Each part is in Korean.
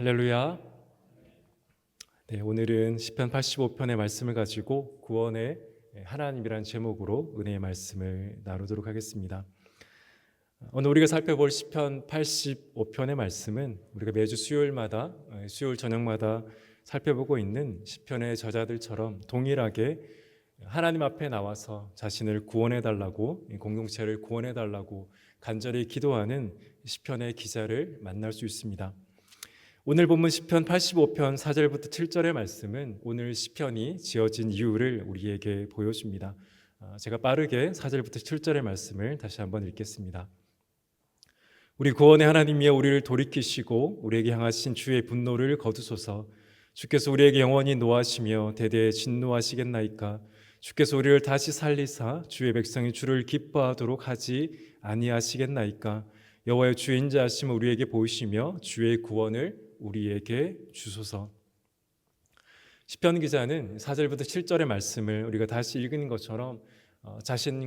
할렐루야. 네, 오늘은 시편 85편의 말씀을 가지고 구원의 하나님이라는 제목으로 은혜의 말씀을 나누도록 하겠습니다. 오늘 우리가 살펴볼 시편 85편의 말씀은 우리가 매주 수요일 저녁마다 살펴보고 있는 시편의 저자들처럼 동일하게 하나님 앞에 나와서 자신을 구원해 달라고, 공동체를 구원해 달라고 간절히 기도하는 시편의 기자를 만날 수 있습니다. 오늘 본문 시편 85편 4절부터 7절의 말씀은 오늘 시편이 지어진 이유를 우리에게 보여줍니다. 제가 빠르게 4절부터 7절의 말씀을 다시 한번 읽겠습니다. 우리 구원의 하나님이여, 우리를 돌이키시고 우리에게 향하신 주의 분노를 거두소서. 주께서 우리에게 영원히 노하시며 대대에 진노하시겠나이까. 주께서 우리를 다시 살리사 주의 백성이 주를 기뻐하도록 하지 아니하시겠나이까. 여호와여, 주의 인자하심을 우리에게 보이시며 주의 구원을 우리에게 주소서. 시편 기자는 4절부터 7절의 말씀을 우리가 다시 읽은 것처럼 자신이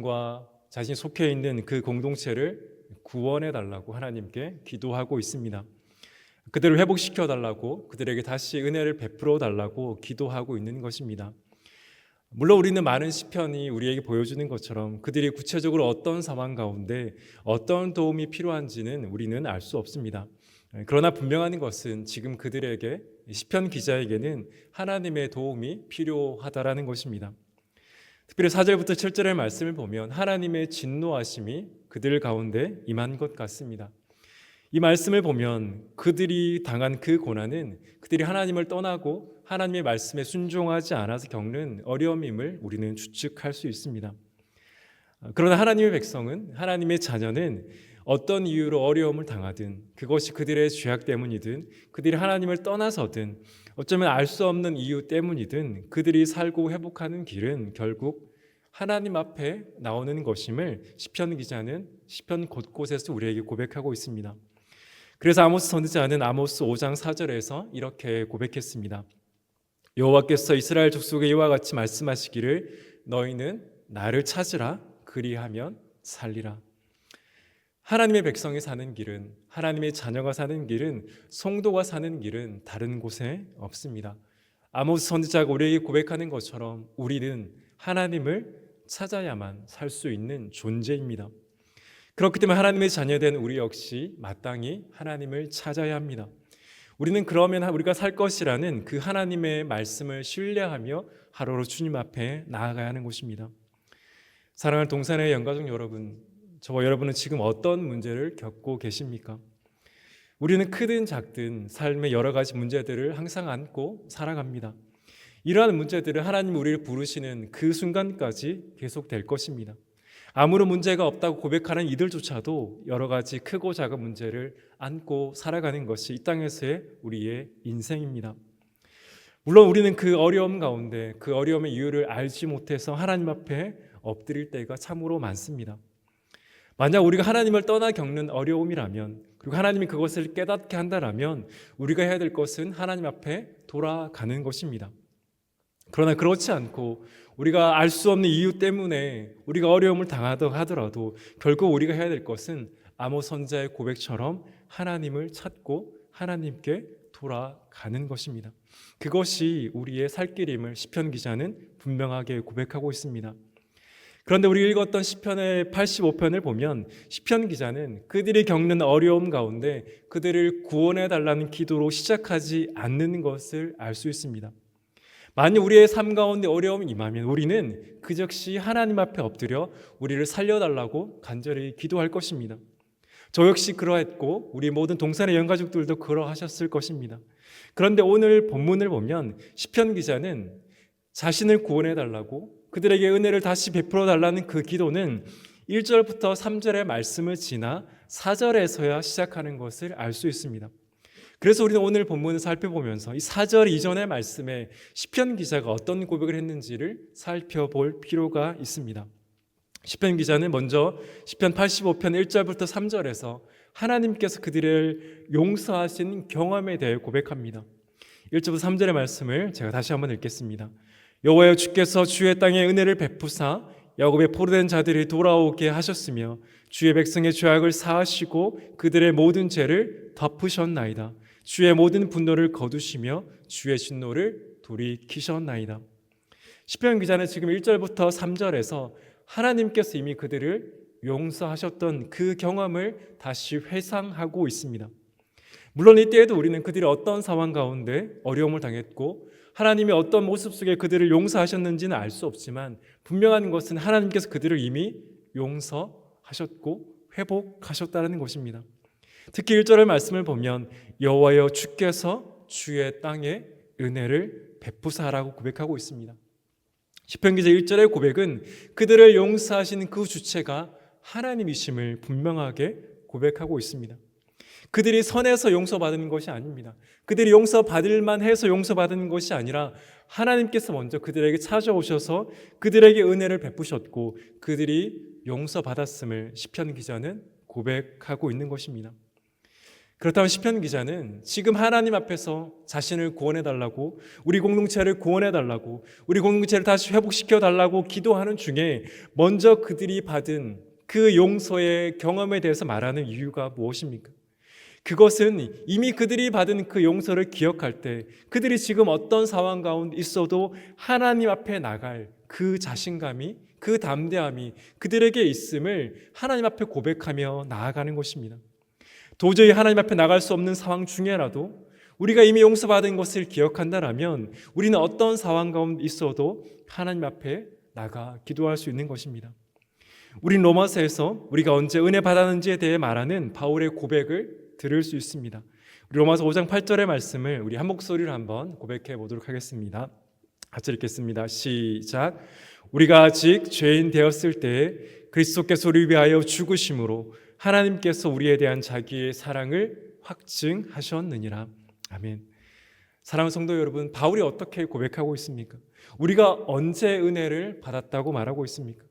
속해 있는 그 공동체를 구원해 달라고 하나님께 기도하고 있습니다. 그들을 회복시켜 달라고, 그들에게 다시 은혜를 베풀어 달라고 기도하고 있는 것입니다. 물론 우리는 많은 시편이 우리에게 보여주는 것처럼 그들이 구체적으로 어떤 상황 가운데 어떤 도움이 필요한지는 우리는 알 수 없습니다. 그러나 분명한 것은 지금 그들에게, 시편 기자에게는 하나님의 도움이 필요하다라는 것입니다. 특별히 4절부터 7절의 말씀을 보면 하나님의 진노하심이 그들 가운데 임한 것 같습니다. 이 말씀을 보면 그들이 당한 그 고난은 그들이 하나님을 떠나고 하나님의 말씀에 순종하지 않아서 겪는 어려움임을 우리는 추측할 수 있습니다. 그러나 하나님의 백성은, 하나님의 자녀는 어떤 이유로 어려움을 당하든, 그것이 그들의 죄악 때문이든 그들이 하나님을 떠나서든 어쩌면 알 수 없는 이유 때문이든 그들이 살고 회복하는 길은 결국 하나님 앞에 나오는 것임을 시편 기자는 시편 곳곳에서 우리에게 고백하고 있습니다. 그래서 아모스 선지자는 아모스 5장 4절에서 이렇게 고백했습니다. 여호와께서 이스라엘 족속에 이와 같이 말씀하시기를 너희는 나를 찾으라, 그리하면 살리라. 하나님의 백성이 사는 길은, 하나님의 자녀가 사는 길은, 성도가 사는 길은 다른 곳에 없습니다. 아모스 선지자가 우리에게 고백하는 것처럼 우리는 하나님을 찾아야만 살 수 있는 존재입니다. 그렇기 때문에 하나님의 자녀된 우리 역시 마땅히 하나님을 찾아야 합니다. 우리는 그러면 우리가 살 것이라는 그 하나님의 말씀을 신뢰하며 하루로 주님 앞에 나아가야 하는 것입니다. 사랑하는 동산의 영가족 여러분, 저와 여러분은 지금 어떤 문제를 겪고 계십니까? 우리는 크든 작든 삶의 여러 가지 문제들을 항상 안고 살아갑니다. 이러한 문제들은 하나님 우리를 부르시는 그 순간까지 계속될 것입니다. 아무런 문제가 없다고 고백하는 이들조차도 여러 가지 크고 작은 문제를 안고 살아가는 것이 이 땅에서의 우리의 인생입니다. 물론 우리는 그 어려움 가운데 그 어려움의 이유를 알지 못해서 하나님 앞에 엎드릴 때가 참으로 많습니다. 만약 우리가 하나님을 떠나 겪는 어려움이라면, 그리고 하나님이 그것을 깨닫게 한다면 우리가 해야 될 것은 하나님 앞에 돌아가는 것입니다. 그러나 그렇지 않고 우리가 알 수 없는 이유 때문에 우리가 어려움을 당하다 하더라도 결국 우리가 해야 될 것은 아모스 선지자의 고백처럼 하나님을 찾고 하나님께 돌아가는 것입니다. 그것이 우리의 살 길임을 시편 기자는 분명하게 고백하고 있습니다. 그런데 우리 읽었던 시편의 85편을 보면 시편 기자는 그들이 겪는 어려움 가운데 그들을 구원해 달라는 기도로 시작하지 않는 것을 알 수 있습니다. 만약 우리의 삶 가운데 어려움이 임하면 우리는 그 즉시 하나님 앞에 엎드려 우리를 살려달라고 간절히 기도할 것입니다. 저 역시 그러했고 우리 모든 동산의 영가족들도 그러하셨을 것입니다. 그런데 오늘 본문을 보면 시편 기자는 자신을 구원해 달라고, 그들에게 은혜를 다시 베풀어 달라는 그 기도는 1절부터 3절의 말씀을 지나 4절에서야 시작하는 것을 알 수 있습니다. 그래서 우리는 오늘 본문을 살펴보면서 이 4절 이전의 말씀에 시편 기자가 어떤 고백을 했는지를 살펴볼 필요가 있습니다. 시편 기자는 먼저 시편 85편 1절부터 3절에서 하나님께서 그들을 용서하신 경험에 대해 고백합니다. 1절부터 3절의 말씀을 제가 다시 한번 읽겠습니다. 여호와여, 주께서 주의 땅에 은혜를 베푸사 야곱의 포로된 자들이 돌아오게 하셨으며 주의 백성의 죄악을 사하시고 그들의 모든 죄를 덮으셨나이다. 주의 모든 분노를 거두시며 주의 진노를 돌이키셨나이다. 시편 기자는 지금 1절부터 3절에서 하나님께서 이미 그들을 용서하셨던 그 경험을 다시 회상하고 있습니다. 물론 이때에도 우리는 그들이 어떤 상황 가운데 어려움을 당했고 하나님이 어떤 모습 속에 그들을 용서하셨는지는 알 수 없지만 분명한 것은 하나님께서 그들을 이미 용서하셨고 회복하셨다는 것입니다. 특히 1절의 말씀을 보면 여호와여 주께서 주의 땅에 은혜를 베푸사라고 고백하고 있습니다. 시편 기자 1절의 고백은 그들을 용서하신 그 주체가 하나님이심을 분명하게 고백하고 있습니다. 그들이 선해서 용서받은 것이 아닙니다. 그들이 용서받을 만해서 용서받은 것이 아니라 하나님께서 먼저 그들에게 찾아오셔서 그들에게 은혜를 베푸셨고 그들이 용서받았음을 시편 기자는 고백하고 있는 것입니다. 그렇다면 시편 기자는 지금 하나님 앞에서 자신을 구원해달라고, 우리 공동체를 구원해달라고, 우리 공동체를 다시 회복시켜달라고 기도하는 중에 먼저 그들이 받은 그 용서의 경험에 대해서 말하는 이유가 무엇입니까? 그것은 이미 그들이 받은 그 용서를 기억할 때 그들이 지금 어떤 상황 가운데 있어도 하나님 앞에 나갈 그 자신감이, 그 담대함이 그들에게 있음을 하나님 앞에 고백하며 나아가는 것입니다. 도저히 하나님 앞에 나갈 수 없는 상황 중에라도 우리가 이미 용서받은 것을 기억한다면 우리는 어떤 상황 가운데 있어도 하나님 앞에 나가 기도할 수 있는 것입니다. 우린 로마서에서 우리가 언제 은혜 받았는지에 대해 말하는 바울의 고백을 들을 수 있습니다. 로마서 5장 8절의 말씀을 우리 한 목소리로 한번 고백해 보도록 하겠습니다. 같이 읽겠습니다. 시작. 우리가 아직 죄인 되었을 때에 그리스도께서 우리 위하여 죽으심으로 하나님께서 우리에 대한 자기의 사랑을 확증하셨느니라. 아멘. 사랑하는 성도 여러분, 바울이 어떻게 고백하고 있습니까? 우리가 언제 은혜를 받았다고 말하고 있습니까?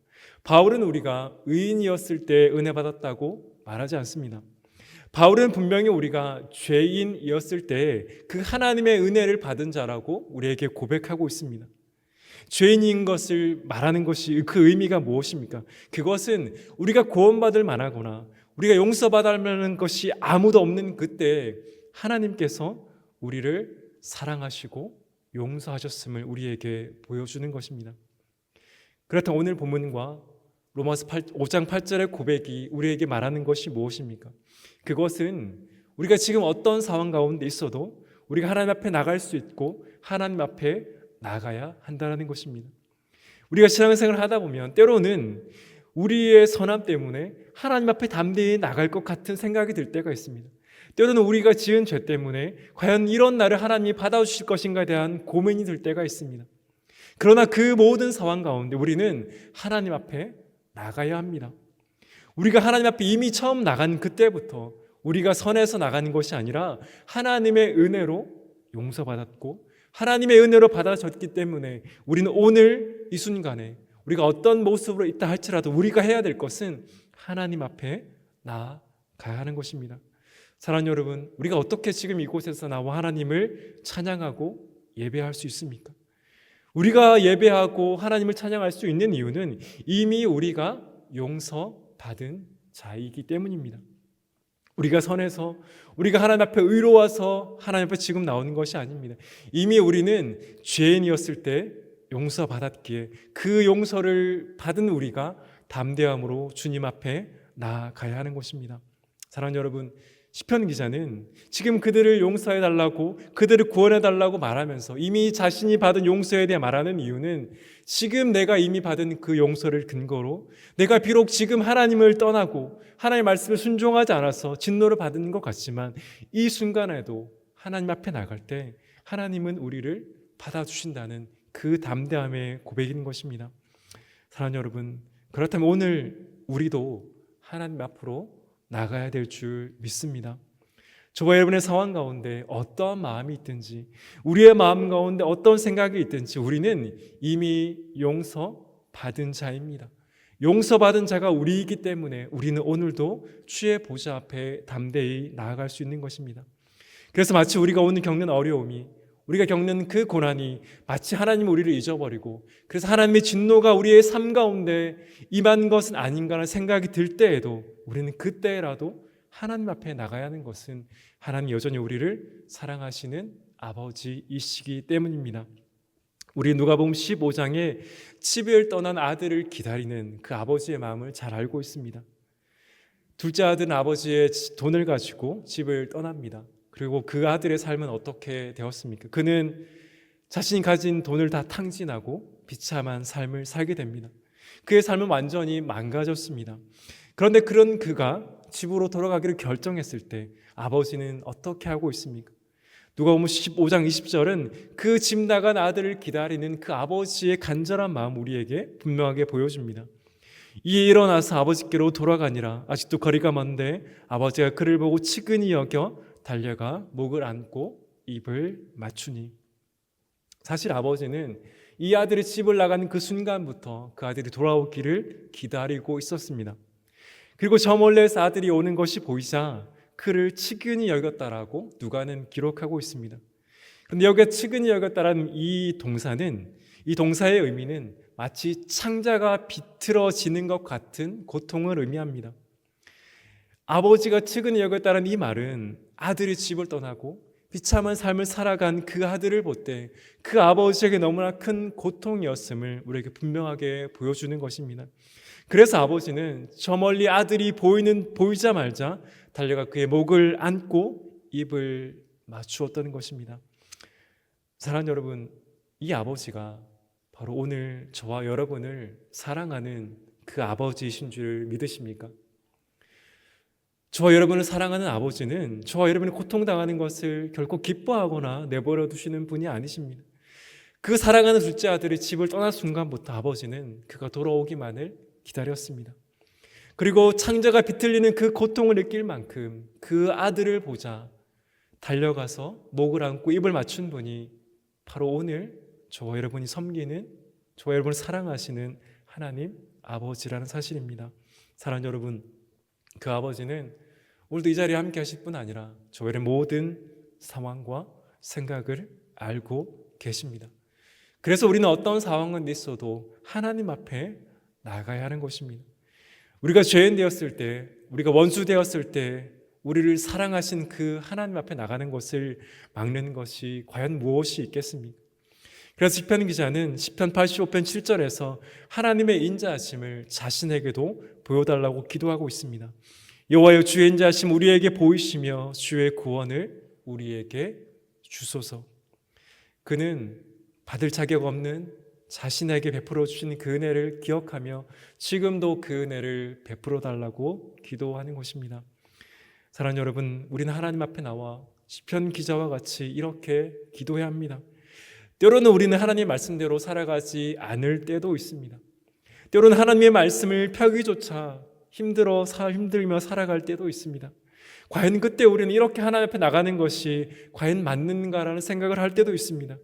바울은 우리가 의인이었을 때 은혜 받았다고 말하지 않습니다. 바울은 분명히 우리가 죄인이었을 때 그 하나님의 은혜를 받은 자라고 우리에게 고백하고 있습니다. 죄인인 것을 말하는 것이 그 의미가 무엇입니까? 그것은 우리가 구원받을 만하거나 우리가 용서받을 만한 것이 아무도 없는 그때 하나님께서 우리를 사랑하시고 용서하셨음을 우리에게 보여주는 것입니다. 그렇다면 오늘 본문과 로마서 5장 8절의 고백이 우리에게 말하는 것이 무엇입니까? 그것은 우리가 지금 어떤 상황 가운데 있어도 우리가 하나님 앞에 나갈 수 있고 하나님 앞에 나가야 한다는 것입니다. 우리가 신앙생활을 하다 보면 때로는 우리의 선함 때문에 하나님 앞에 담대히 나갈 것 같은 생각이 들 때가 있습니다. 때로는 우리가 지은 죄 때문에 과연 이런 나를 하나님이 받아주실 것인가에 대한 고민이 들 때가 있습니다. 그러나 그 모든 상황 가운데 우리는 하나님 앞에 나가야 합니다. 우리가 하나님 앞에 이미 처음 나간 그때부터 우리가 선에서 나가는 것이 아니라 하나님의 은혜로 용서받았고 하나님의 은혜로 받아졌기 때문에 우리는 오늘 이 순간에 우리가 어떤 모습으로 있다 할지라도 우리가 해야 될 것은 하나님 앞에 나아가야 하는 것입니다. 사랑하는 여러분, 우리가 어떻게 지금 이곳에서 나와 하나님을 찬양하고 예배할 수 있습니까? 우리가 예배하고 하나님을 찬양할 수 있는 이유는 이미 우리가 용서받은 자이기 때문입니다. 우리가 선해서 우리가 하나님 앞에 의로워서 하나님 앞에 지금 나오는 것이 아닙니다. 이미 우리는 죄인이었을 때 용서받았기에 그 용서를 받은 우리가 담대함으로 주님 앞에 나아가야 하는 것입니다. 사랑하는 여러분, 시편 기자는 지금 그들을 용서해달라고 그들을 구원해달라고 말하면서 이미 자신이 받은 용서에 대해 말하는 이유는 지금 내가 이미 받은 그 용서를 근거로 내가 비록 지금 하나님을 떠나고 하나님의 말씀을 순종하지 않아서 진노를 받은 것 같지만 이 순간에도 하나님 앞에 나갈 때 하나님은 우리를 받아주신다는 그 담대함의 고백인 것입니다. 사랑하는 여러분, 그렇다면 오늘 우리도 하나님 앞으로 나가야 될 줄 믿습니다. 저와 여러분의 상황 가운데 어떠한 마음이 있든지 우리의 마음 가운데 어떤 생각이 있든지 우리는 이미 용서받은 자입니다. 용서받은 자가 우리이기 때문에 우리는 오늘도 주의 보좌 앞에 담대히 나아갈 수 있는 것입니다. 그래서 마치 우리가 오늘 겪는 어려움이 우리가 겪는 그 고난이 마치 하나님 우리를 잊어버리고 그래서 하나님의 진노가 우리의 삶 가운데 임한 것은 아닌가 하는 생각이 들 때에도 우리는 그때라도 하나님 앞에 나가야 하는 것은 하나님 여전히 우리를 사랑하시는 아버지이시기 때문입니다. 우리 누가복음 15장에 집을 떠난 아들을 기다리는 그 아버지의 마음을 잘 알고 있습니다. 둘째 아들은 아버지의 돈을 가지고 집을 떠납니다. 그리고 그 아들의 삶은 어떻게 되었습니까? 그는 자신이 가진 돈을 다 탕진하고 비참한 삶을 살게 됩니다. 그의 삶은 완전히 망가졌습니다. 그런데 그런 그가 집으로 돌아가기를 결정했을 때 아버지는 어떻게 하고 있습니까? 누가복음 15장 20절은 그 집 나간 아들을 기다리는 그 아버지의 간절한 마음 우리에게 분명하게 보여줍니다. 이에 일어나서 아버지께로 돌아가니라. 아직도 거리가 먼데 아버지가 그를 보고 치근히 여겨 달려가 목을 안고 입을 맞추니. 사실 아버지는 이 아들이 집을 나가는 그 순간부터 그 아들이 돌아오기를 기다리고 있었습니다. 그리고 저 멀리에서 아들이 오는 것이 보이자 그를 치근히 여겼다라고 누가는 기록하고 있습니다. 그런데 여기에 치근히 여겼다라는 이 동사의 의미는 마치 창자가 비틀어지는 것 같은 고통을 의미합니다. 아버지가 치근히 여겼다는 이 말은 아들이 집을 떠나고 비참한 삶을 살아간 그 아들을 볼 때 그 아버지에게 너무나 큰 고통이었음을 우리에게 분명하게 보여주는 것입니다. 그래서 아버지는 저 멀리 아들이 보이자 말자 달려가 그의 목을 안고 입을 맞추었다는 것입니다. 사랑하는 여러분, 이 아버지가 바로 오늘 저와 여러분을 사랑하는 그 아버지이신 줄 믿으십니까? 저와 여러분을 사랑하는 아버지는 저와 여러분이 고통당하는 것을 결코 기뻐하거나 내버려 두시는 분이 아니십니다. 그 사랑하는 둘째 아들이 집을 떠난 순간부터 아버지는 그가 돌아오기만을 기다렸습니다. 그리고 창자가 비틀리는 그 고통을 느낄 만큼 그 아들을 보자 달려가서 목을 안고 입을 맞춘 분이 바로 오늘 저와 여러분이 섬기는, 저와 여러분을 사랑하시는 하나님 아버지라는 사실입니다. 사랑하는 여러분, 그 아버지는 오늘도 이 자리에 함께 하실 뿐 아니라 저와 여러분의 모든 상황과 생각을 알고 계십니다. 그래서 우리는 어떤 상황은 있어도 하나님 앞에 나가야 하는 것입니다. 우리가 죄인 되었을 때, 우리가 원수 되었을 때 우리를 사랑하신 그 하나님 앞에 나가는 것을 막는 것이 과연 무엇이 있겠습니까? 그래서 시편 기자는 시편 85편 7절에서 하나님의 인자하심을 자신에게도 보여달라고 기도하고 있습니다. 여호와여, 주의 인자하심 우리에게 보이시며 주의 구원을 우리에게 주소서. 그는 받을 자격 없는 자신에게 베풀어 주신 그 은혜를 기억하며 지금도 그 은혜를 베풀어 달라고 기도하는 것입니다. 사랑하는 여러분, 우리는 하나님 앞에 나와 시편 기자와 같이 이렇게 기도해야 합니다. 때로는 우리는 하나님의 말씀대로 살아가지 않을 때도 있습니다. 때로는 하나님의 말씀을 펴기조차 힘들며 살아갈 때도 있습니다. 과연 그때 우리는 이렇게 하나님 앞에 나가는 것이 과연 맞는가라는 생각을 할 때도 있습니다.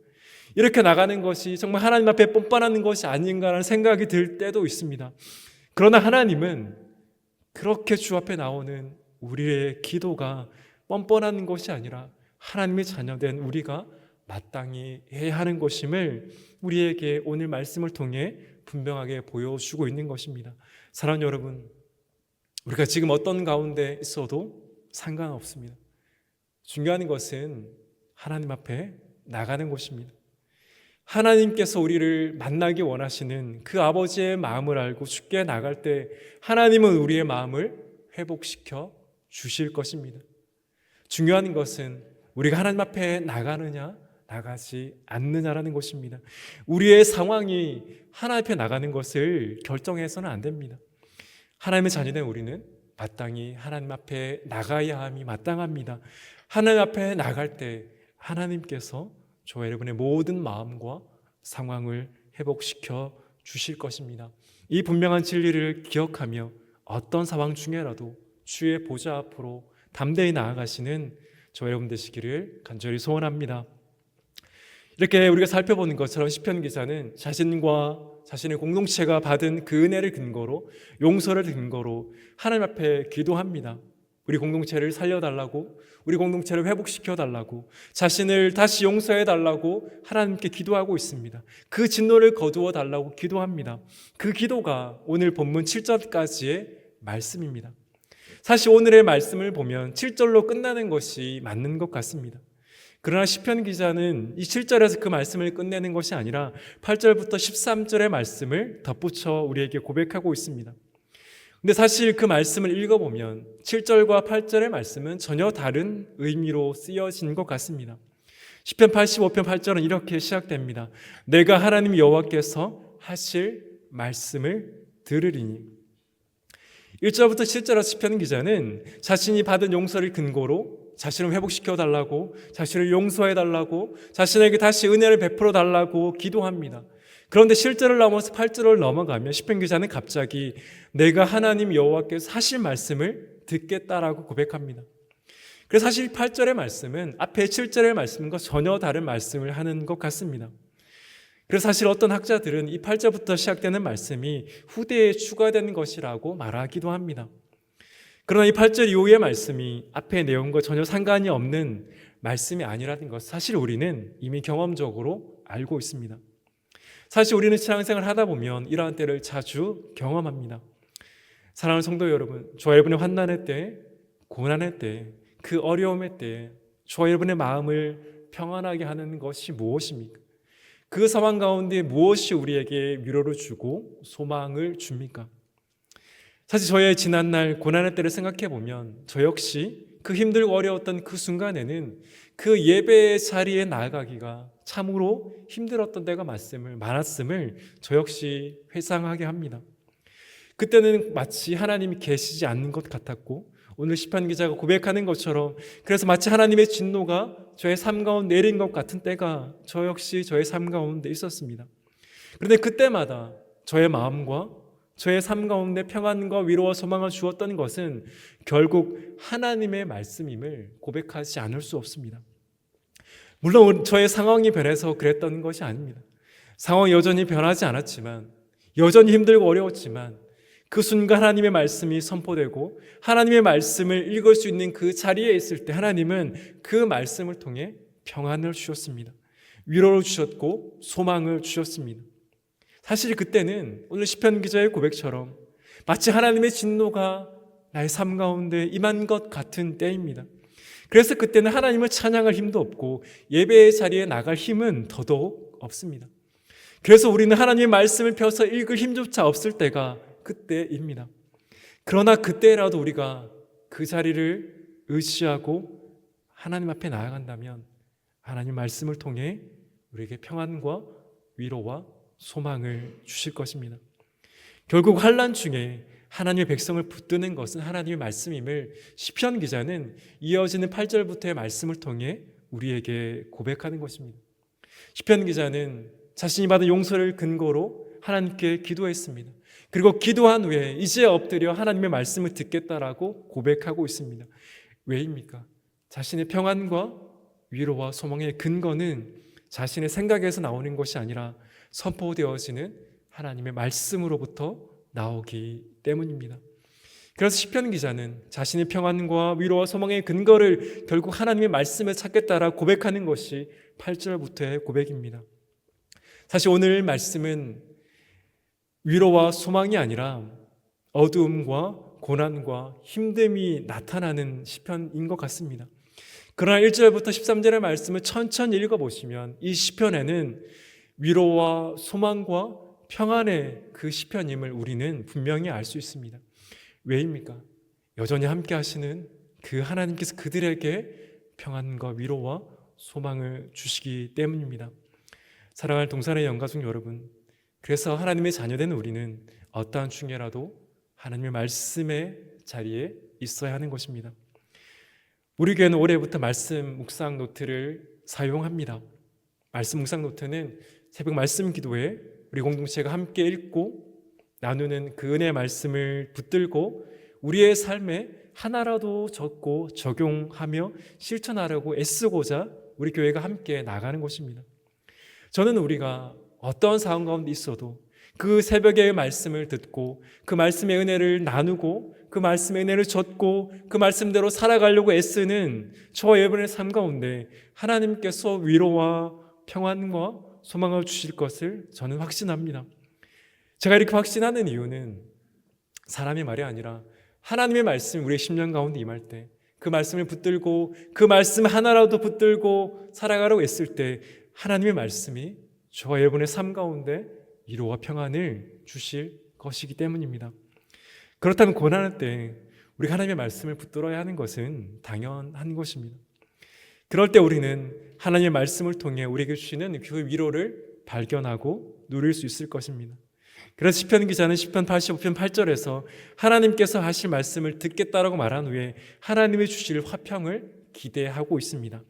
이렇게 나가는 것이 정말 하나님 앞에 뻔뻔한 것이 아닌가라는 생각이 들 때도 있습니다. 그러나 하나님은 그렇게 주 앞에 나오는 우리의 기도가 뻔뻔한 것이 아니라 하나님의 자녀된 우리가 마땅히 해야 하는 것임을 우리에게 오늘 말씀을 통해 분명하게 보여주고 있는 것입니다. 사랑하는 여러분, 우리가 지금 어떤 가운데 있어도 상관없습니다. 중요한 것은 하나님 앞에 나가는 것입니다. 하나님께서 우리를 만나기 원하시는 그 아버지의 마음을 알고 주께 나갈 때 하나님은 우리의 마음을 회복시켜 주실 것입니다. 중요한 것은 우리가 하나님 앞에 나가느냐 나가지 않느냐라는 것입니다. 우리의 상황이 하나님 앞에 나가는 것을 결정해서는 안 됩니다. 하나님의 자녀된 우리는 마땅히 하나님 앞에 나가야 함이 마땅합니다. 하나님 앞에 나갈 때 하나님께서 저와 여러분의 모든 마음과 상황을 회복시켜 주실 것입니다. 이 분명한 진리를 기억하며 어떤 상황 중에라도 주의 보좌 앞으로 담대히 나아가시는 저와 여러분 되시기를 간절히 소원합니다. 이렇게 우리가 살펴보는 것처럼 시편 기자는 자신과 자신의 공동체가 받은 그 은혜를 근거로, 용서를 근거로 하나님 앞에 기도합니다. 우리 공동체를 살려달라고, 우리 공동체를 회복시켜달라고, 자신을 다시 용서해달라고 하나님께 기도하고 있습니다. 그 진노를 거두어 달라고 기도합니다. 그 기도가 오늘 본문 7절까지의 말씀입니다. 사실 오늘의 말씀을 보면 7절로 끝나는 것이 맞는 것 같습니다. 그러나 시편 기자는 이 7절에서 그 말씀을 끝내는 것이 아니라 8절부터 13절의 말씀을 덧붙여 우리에게 고백하고 있습니다. 근데 사실 그 말씀을 읽어보면 7절과 8절의 말씀은 전혀 다른 의미로 쓰여진 것 같습니다. 시편 85편 8절은 이렇게 시작됩니다. 내가 하나님 여호와께서 하실 말씀을 들으리니. 1절부터 7절의 시편 기자는 자신이 받은 용서를 근거로 자신을 회복시켜 달라고, 자신을 용서해 달라고, 자신에게 다시 은혜를 베풀어 달라고 기도합니다. 그런데 7절을 넘어서 8절을 넘어가면 시편 기자는 갑자기 내가 하나님 여호와께서 하실 말씀을 듣겠다라고 고백합니다. 그래서 사실 8절의 말씀은 앞에 7절의 말씀과 전혀 다른 말씀을 하는 것 같습니다. 그래서 사실 어떤 학자들은 이 8절부터 시작되는 말씀이 후대에 추가된 것이라고 말하기도 합니다. 그러나 이 8절 이후의 말씀이 앞의 내용과 전혀 상관이 없는 말씀이 아니라는 것, 사실 우리는 이미 경험적으로 알고 있습니다. 사실 우리는 신앙생활을 하다 보면 이러한 때를 자주 경험합니다. 사랑하는 성도 여러분, 저와 여러분의 환난의 때, 고난의 때, 그 어려움의 때 저와 여러분의 마음을 평안하게 하는 것이 무엇입니까? 그 상황 가운데 무엇이 우리에게 위로를 주고 소망을 줍니까? 사실 저의 지난날 고난의 때를 생각해 보면 저 역시 그 힘들고 어려웠던 그 순간에는 그 예배의 자리에 나아가기가 참으로 힘들었던 때가 많았음을 저 역시 회상하게 합니다. 그때는 마치 하나님이 계시지 않는 것 같았고, 오늘 시편 기자가 고백하는 것처럼 그래서 마치 하나님의 진노가 저의 삶 가운데 내린 것 같은 때가 저 역시 저의 삶 가운데 있었습니다. 그런데 그때마다 저의 마음과 저의 삶 가운데 평안과 위로와 소망을 주었던 것은 결국 하나님의 말씀임을 고백하지 않을 수 없습니다. 물론 저의 상황이 변해서 그랬던 것이 아닙니다. 상황이 여전히 변하지 않았지만, 여전히 힘들고 어려웠지만 그 순간 하나님의 말씀이 선포되고 하나님의 말씀을 읽을 수 있는 그 자리에 있을 때 하나님은 그 말씀을 통해 평안을 주셨습니다. 위로를 주셨고 소망을 주셨습니다. 사실 그때는 오늘 시편 기자의 고백처럼 마치 하나님의 진노가 나의 삶 가운데 임한 것 같은 때입니다. 그래서 그때는 하나님을 찬양할 힘도 없고 예배의 자리에 나갈 힘은 더더욱 없습니다. 그래서 우리는 하나님의 말씀을 펴서 읽을 힘조차 없을 때가 그때입니다. 그러나 그때라도 우리가 그 자리를 의지하고 하나님 앞에 나아간다면 하나님 말씀을 통해 우리에게 평안과 위로와 소망을 주실 것입니다. 결국 환난 중에 하나님의 백성을 붙드는 것은 하나님의 말씀임을 시편 기자는 이어지는 8절부터의 말씀을 통해 우리에게 고백하는 것입니다. 시편 기자는 자신이 받은 용서를 근거로 하나님께 기도했습니다. 그리고 기도한 후에 이제 엎드려 하나님의 말씀을 듣겠다라고 고백하고 있습니다. 왜입니까? 자신의 평안과 위로와 소망의 근거는 자신의 생각에서 나오는 것이 아니라 선포되어지는 하나님의 말씀으로부터 나오기 때문입니다. 그래서 시편 기자는 자신의 평안과 위로와 소망의 근거를 결국 하나님의 말씀을 찾겠다라고 고백하는 것이 8절부터의 고백입니다. 사실 오늘 말씀은 위로와 소망이 아니라 어두움과 고난과 힘듦이 나타나는 시편인 것 같습니다. 그러나 1절부터 13절의 말씀을 천천히 읽어보시면 이 시편에는 위로와 소망과 평안의 그 시편임을 우리는 분명히 알 수 있습니다. 왜입니까? 여전히 함께 하시는 그 하나님께서 그들에게 평안과 위로와 소망을 주시기 때문입니다. 사랑할 동산의 영가족 여러분, 그래서 하나님의 자녀된 우리는 어떠한 중에라도 하나님의 말씀의 자리에 있어야 하는 것입니다. 우리 교회는 올해부터 말씀 묵상 노트를 사용합니다. 말씀 묵상 노트는 새벽 말씀 기도에 우리 공동체가 함께 읽고 나누는 그 은혜의 말씀을 붙들고 우리의 삶에 하나라도 적고 적용하며 실천하려고 애쓰고자 우리 교회가 함께 나가는 것입니다. 저는 우리가 어떤 상황 가운데 있어도 그 새벽의 말씀을 듣고 그 말씀의 은혜를 나누고 그 말씀의 은혜를 좇고 그 말씀대로 살아가려고 애쓰는 저와 여러분의 삶 가운데 하나님께서 위로와 평안과 소망을 주실 것을 저는 확신합니다. 제가 이렇게 확신하는 이유는 사람의 말이 아니라 하나님의 말씀이 우리의 심령 가운데 임할 때, 그 말씀을 붙들고 그 말씀 하나라도 붙들고 살아가려고 했을 때 하나님의 말씀이 저와 여러분의 삶 가운데 위로와 평안을 주실 것이기 때문입니다. 그렇다면 고난할 때 우리가 하나님의 말씀을 붙들어야 하는 것은 당연한 것입니다. 그럴 때 우리는 하나님의 말씀을 통해 우리에게 주시는 그 위로를 발견하고 누릴 수 있을 것입니다. 그래서 시편 기자는 시편 85편 8절에서 하나님께서 하실 말씀을 듣겠다라고 말한 후에 하나님이 주실 화평을 기대하고 있습니다.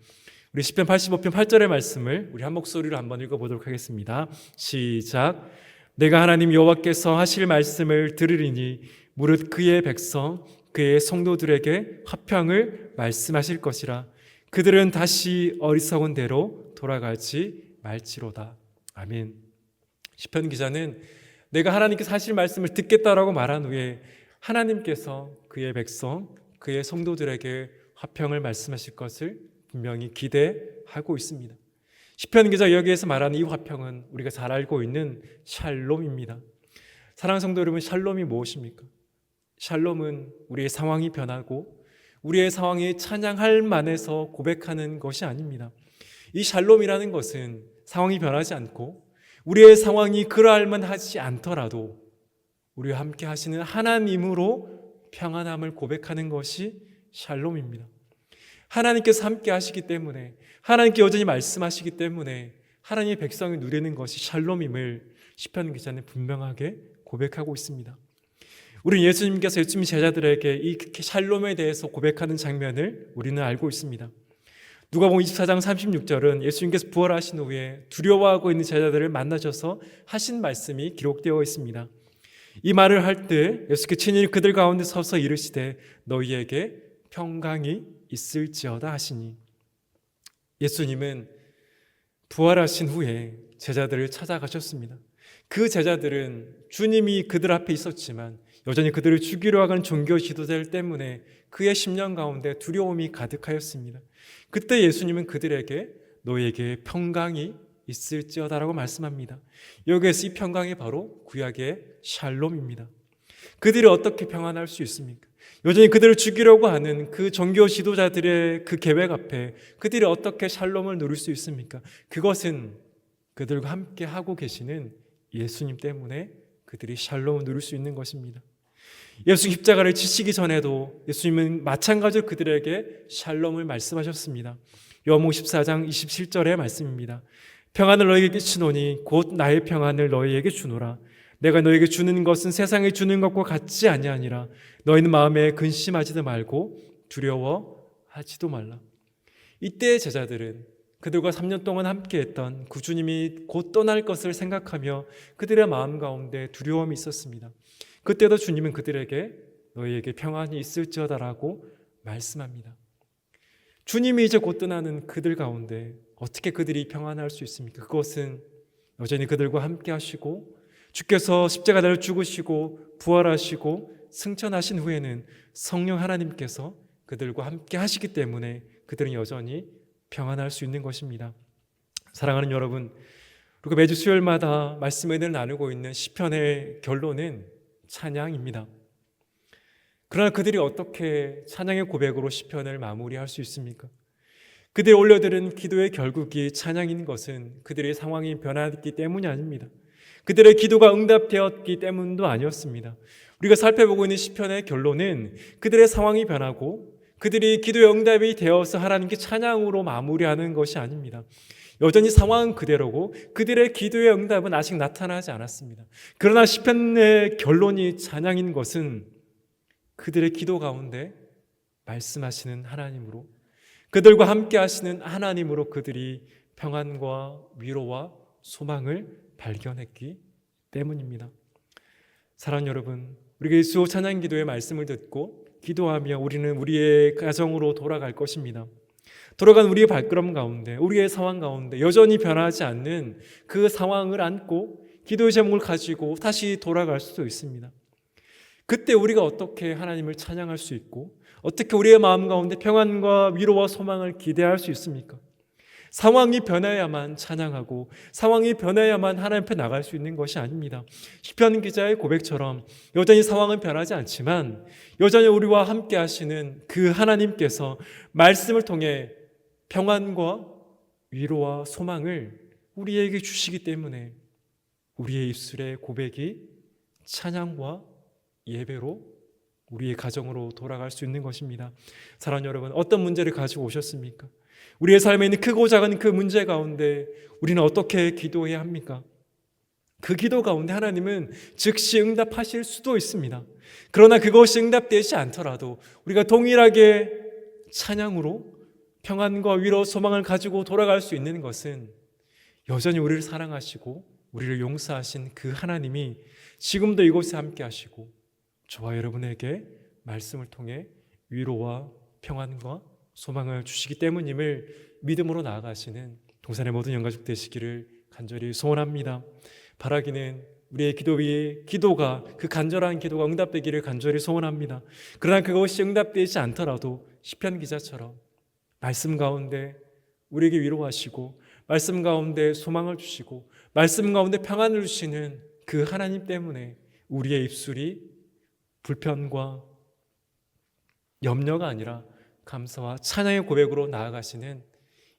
우리 시편 85편 8절의 말씀을 우리 한 목소리로 한번 읽어보도록 하겠습니다. 시작. 내가 하나님 여호와께서 하실 말씀을 들으리니 무릇 그의 백성 그의 성도들에게 화평을 말씀하실 것이라. 그들은 다시 어리석은 대로 돌아가지 말지로다. 아멘. 시편 기자는 내가 하나님께서 하실 말씀을 듣겠다라고 말한 후에 하나님께서 그의 백성, 그의 성도들에게 화평을 말씀하실 것을 분명히 기대하고 있습니다. 시편 기자 여기에서 말하는 이 화평은 우리가 잘 알고 있는 샬롬입니다. 사랑하는 성도 여러분, 샬롬이 무엇입니까? 샬롬은 우리의 상황이 변하고 우리의 상황이 찬양할 만해서 고백하는 것이 아닙니다. 이 샬롬이라는 것은 상황이 변하지 않고 우리의 상황이 그러할 만하지 않더라도 우리와 함께 하시는 하나님으로 평안함을 고백하는 것이 샬롬입니다. 하나님께서 함께 하시기 때문에, 하나님께 여전히 말씀하시기 때문에 하나님의 백성이 누리는 것이 샬롬임을 시편 기자는 분명하게 고백하고 있습니다. 우리는 예수님께서 예수님 제자들에게 이 샬롬에 대해서 고백하는 장면을 우리는 알고 있습니다. 누가복음 24장 36절은 예수님께서 부활하신 후에 두려워하고 있는 제자들을 만나셔서 하신 말씀이 기록되어 있습니다. 이 말을 할 때 예수께서 친히 그들 가운데 서서 이르시되 너희에게 평강이 있을지어다 하시니, 예수님은 부활하신 후에 제자들을 찾아가셨습니다. 그 제자들은 주님이 그들 앞에 있었지만 여전히 그들을 죽이려 하는 종교 지도자들 때문에 그의 심령 가운데 두려움이 가득하였습니다. 그때 예수님은 그들에게 너에게 평강이 있을지어다라고 말씀합니다. 여기에서 이 평강이 바로 구약의 샬롬입니다. 그들이 어떻게 평안할 수 있습니까? 여전히 그들을 죽이려고 하는 그 종교 지도자들의 그 계획 앞에 그들이 어떻게 샬롬을 누릴 수 있습니까? 그것은 그들과 함께 하고 계시는 예수님 때문에 그들이 샬롬을 누릴 수 있는 것입니다. 예수 십자가를 지시기 전에도 예수님은 마찬가지로 그들에게 샬롬을 말씀하셨습니다. 요한복음 14장 27절의 말씀입니다. 평안을 너희에게 끼치노니 곧 나의 평안을 너희에게 주노라. 내가 너희에게 주는 것은 세상에 주는 것과 같지 아니하니라. 너희는 마음에 근심하지도 말고 두려워하지도 말라. 이때의 제자들은 그들과 3년 동안 함께했던 그 주님이 곧 떠날 것을 생각하며 그들의 마음 가운데 두려움이 있었습니다. 그때도 주님은 그들에게 너희에게 평안이 있을지어다라고 말씀합니다. 주님이 이제 곧 떠나는 그들 가운데 어떻게 그들이 평안할 수 있습니까? 그것은 여전히 그들과 함께 하시고 주께서 십자가를 죽으시고 부활하시고 승천하신 후에는 성령 하나님께서 그들과 함께 하시기 때문에 그들은 여전히 평안할 수 있는 것입니다. 사랑하는 여러분, 우리가 매주 수요일마다 말씀을 나누고 있는 시편의 결론은 찬양입니다. 그러나 그들이 어떻게 찬양의 고백으로 시편을 마무리할 수 있습니까? 그들이 올려드린 기도의 결국이 찬양인 것은 그들의 상황이 변화했기 때문이 아닙니다. 그들의 기도가 응답되었기 때문도 아니었습니다. 우리가 살펴보고 있는 시편의 결론은 그들의 상황이 변하고 그들이 기도의 응답이 되어서 하나님께 찬양으로 마무리하는 것이 아닙니다. 여전히 상황은 그대로고 그들의 기도의 응답은 아직 나타나지 않았습니다. 그러나 시편의 결론이 찬양인 것은 그들의 기도 가운데 말씀하시는 하나님으로, 그들과 함께 하시는 하나님으로 그들이 평안과 위로와 소망을 발견했기 때문입니다. 사랑하는 여러분, 우리가 주 찬양 기도의 말씀을 듣고 기도하며 우리는 우리의 가정으로 돌아갈 것입니다. 돌아간 우리의 발걸음 가운데, 우리의 상황 가운데 여전히 변하지 않는 그 상황을 안고 기도의 제목을 가지고 다시 돌아갈 수도 있습니다. 그때 우리가 어떻게 하나님을 찬양할 수 있고 어떻게 우리의 마음 가운데 평안과 위로와 소망을 기대할 수 있습니까? 상황이 변해야만 찬양하고 상황이 변해야만 하나님 앞에 나갈 수 있는 것이 아닙니다. 시편 기자의 고백처럼 여전히 상황은 변하지 않지만 여전히 우리와 함께 하시는 그 하나님께서 말씀을 통해 평안과 위로와 소망을 우리에게 주시기 때문에 우리의 입술의 고백이 찬양과 예배로 우리의 가정으로 돌아갈 수 있는 것입니다. 사랑하는 여러분, 어떤 문제를 가지고 오셨습니까? 우리의 삶에 있는 크고 작은 그 문제 가운데 우리는 어떻게 기도해야 합니까? 그 기도 가운데 하나님은 즉시 응답하실 수도 있습니다. 그러나 그것이 응답되지 않더라도 우리가 동일하게 찬양으로 평안과 위로 소망을 가지고 돌아갈 수 있는 것은 여전히 우리를 사랑하시고 우리를 용서하신 그 하나님이 지금도 이곳에 함께 하시고 저와 여러분에게 말씀을 통해 위로와 평안과 소망을 주시기 때문임을 믿음으로 나아가시는 동산의 모든 영가족 되시기를 간절히 소원합니다. 바라기는 우리의 기도 위에 기도가 그 간절한 기도가 응답되기를 간절히 소원합니다. 그러나 그것이 응답되지 않더라도 시편 기자처럼 말씀 가운데 우리에게 위로하시고 말씀 가운데 소망을 주시고 말씀 가운데 평안을 주시는 그 하나님 때문에 우리의 입술이 불편과 염려가 아니라 감사와 찬양의 고백으로 나아가시는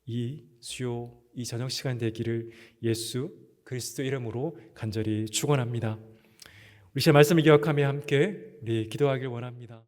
이 수요 이 저녁 시간 되기를 예수 그리스도 이름으로 간절히 축원합니다. 우리 시간 말씀을 기억하며 함께 우리 기도하길 원합니다.